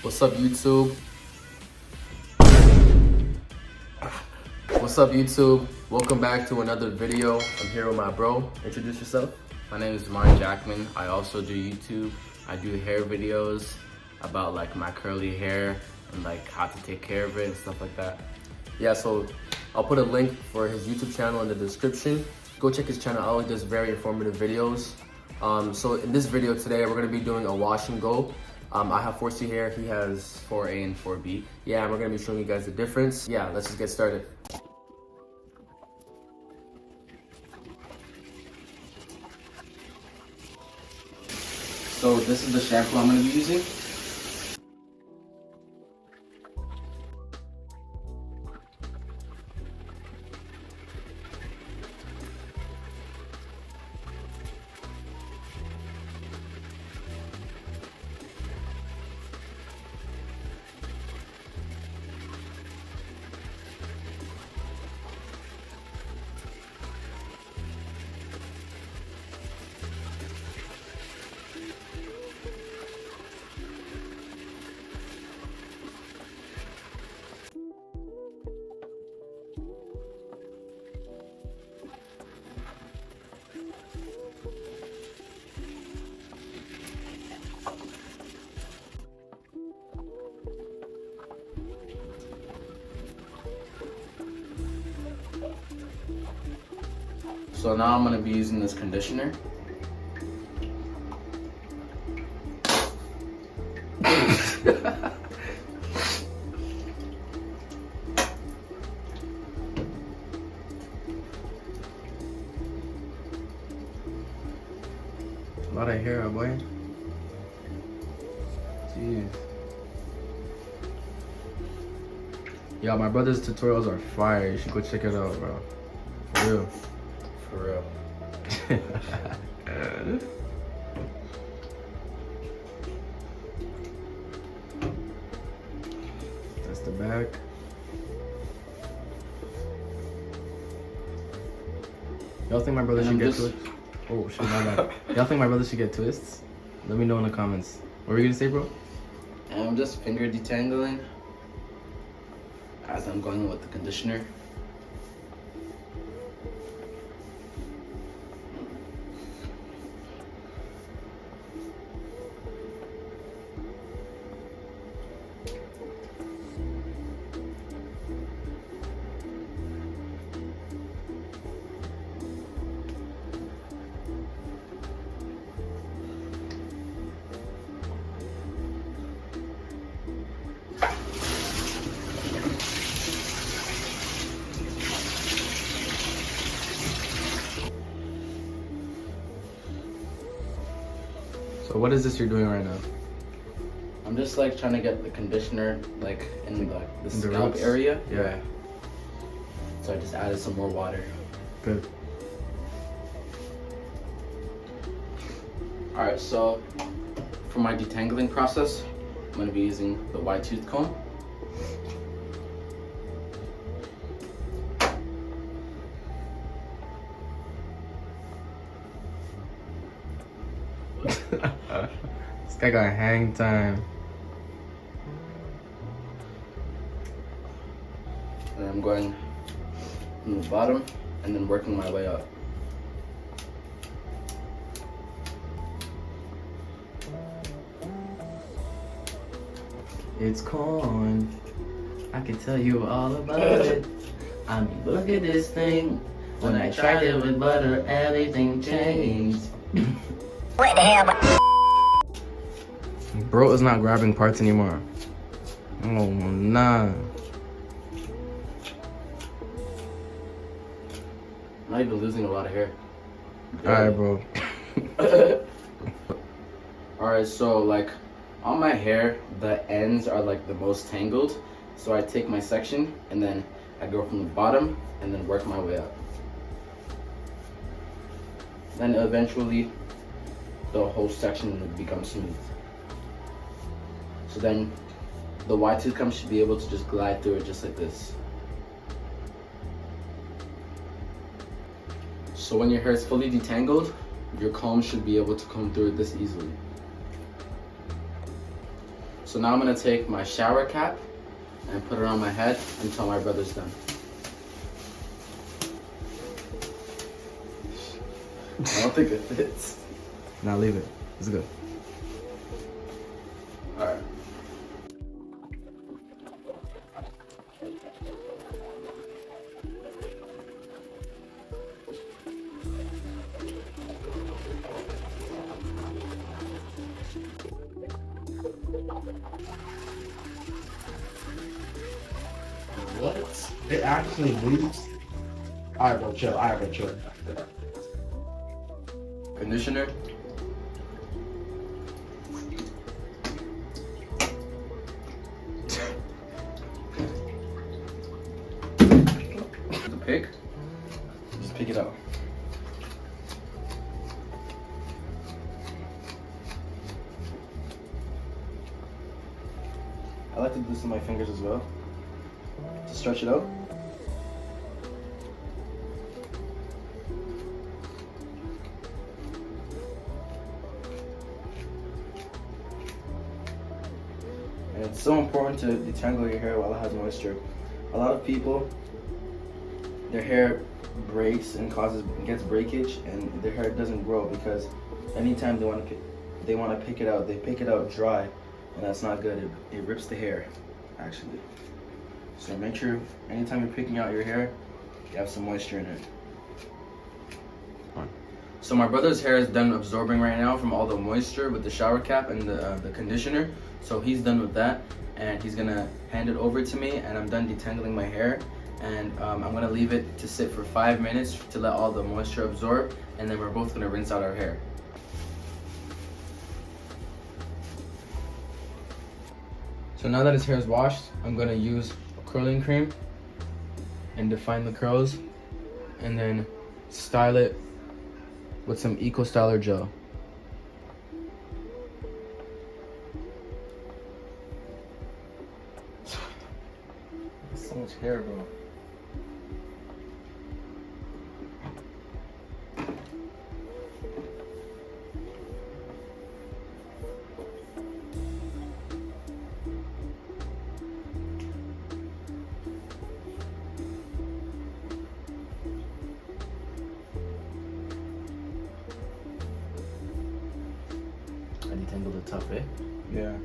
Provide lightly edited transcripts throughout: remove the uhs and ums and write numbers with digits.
What's up, YouTube? What's up, YouTube? Welcome back to another video. I'm here with my bro. Introduce yourself. My name is Jackman. I also do YouTube. I do hair videos about like my curly hair and like how to take care of it and stuff like that. Yeah, so I'll put a link for his YouTube channel in the description. Go check his channel out. He does very informative videos. So in this video today, we're gonna be doing a wash and go. I have 4C hair, he has 4A and 4B. Yeah, and we're gonna be showing you guys the difference. Yeah, let's just get started. So this is the shampoo I'm gonna be using. So now I'm gonna be using this conditioner. A lot of hair, boy. Jeez. Yo, my brother's tutorials are fire. You should go check it out, bro. For real. For real. That's the back. Y'all think my brother should get twists? Oh shit, my bad. Y'all think my brother should get twists? Let me know in the comments. What were you gonna say, bro? And I'm just finger detangling as I'm going with the conditioner. So what is this you're doing right now? I'm just like trying to get the conditioner like in the scalp roots? area. Yeah. So I just added some more water. Good. Alright, so for my detangling process, I'm going to be using the wide tooth comb. This guy got hang time. And I'm going from the bottom and then working my way up. It's corn. I can tell you all about it. I mean, look at this thing. When I tried it with butter, everything changed. What the hell? Bro is not grabbing parts anymore. Oh, nah. I'm not even losing a lot of hair. Alright, bro. Alright, so like on my hair, the ends are like the most tangled. So I take my section and then I go from the bottom and then work my way up. Then eventually the whole section would become smooth. So then the wide tooth comb should be able to just glide through it just like this. So when your hair is fully detangled, your comb should be able to comb through it this easily. So now I'm gonna take my shower cap and put it on my head until my brother's done. I don't think it fits. Now leave it. It's good. Alright. What? It actually moves? Alright, bro, chill. Alright, bro, chill. Conditioner. The pick. Just pick it up. I like to do this with my fingers as well. To stretch it out. And it's so important to detangle your hair while it has moisture. A lot of people, their hair breaks and gets breakage, and their hair doesn't grow because anytime they want to pick it out, they pick it out dry, and that's not good. It rips the hair, actually. So make sure anytime you're picking out your hair, you have some moisture in it. So my brother's hair is done absorbing right now from all the moisture with the shower cap and the conditioner. So he's done with that, and he's gonna hand it over to me, and I'm done detangling my hair. And I'm gonna leave it to sit for 5 minutes to let all the moisture absorb, and then we're both gonna rinse out our hair. So now that his hair is washed, I'm gonna use a curling cream and define the curls, and then style it with some Eco Styler gel. So much hair, bro. I detangled it tough, eh? Yeah.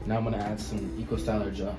Now I'm gonna add some Eco Styler gel.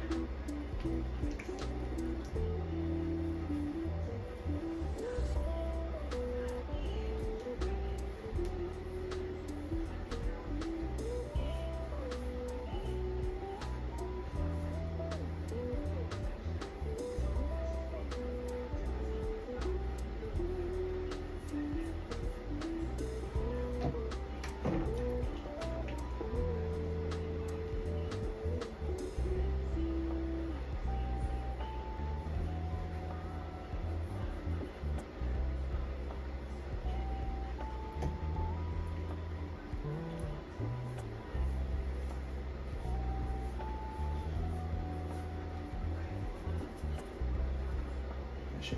Shake.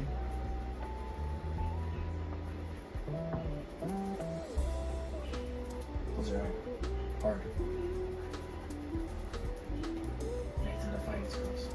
Those are hard. I need to define these curls.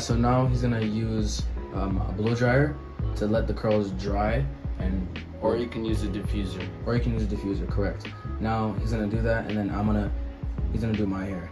so now he's gonna use a blow dryer to let the curls dry, Or you can use a diffuser. or you can use a diffuser. Correct. Now he's gonna do that, and then he's gonna do my hair.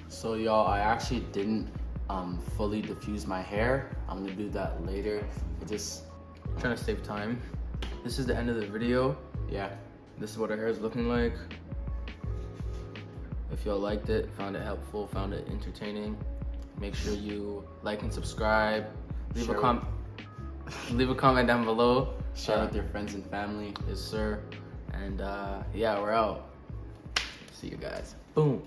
So y'all, I actually didn't fully diffuse my hair. I'm gonna do that later. I'm trying to save time. This is the end of the video. Yeah. This is what our hair is looking like. If y'all liked it, found it helpful, found it entertaining, make sure you like and subscribe. Leave a comment down below. Share with your friends and family. Yes, sir. And yeah, we're out. See you guys. Boom.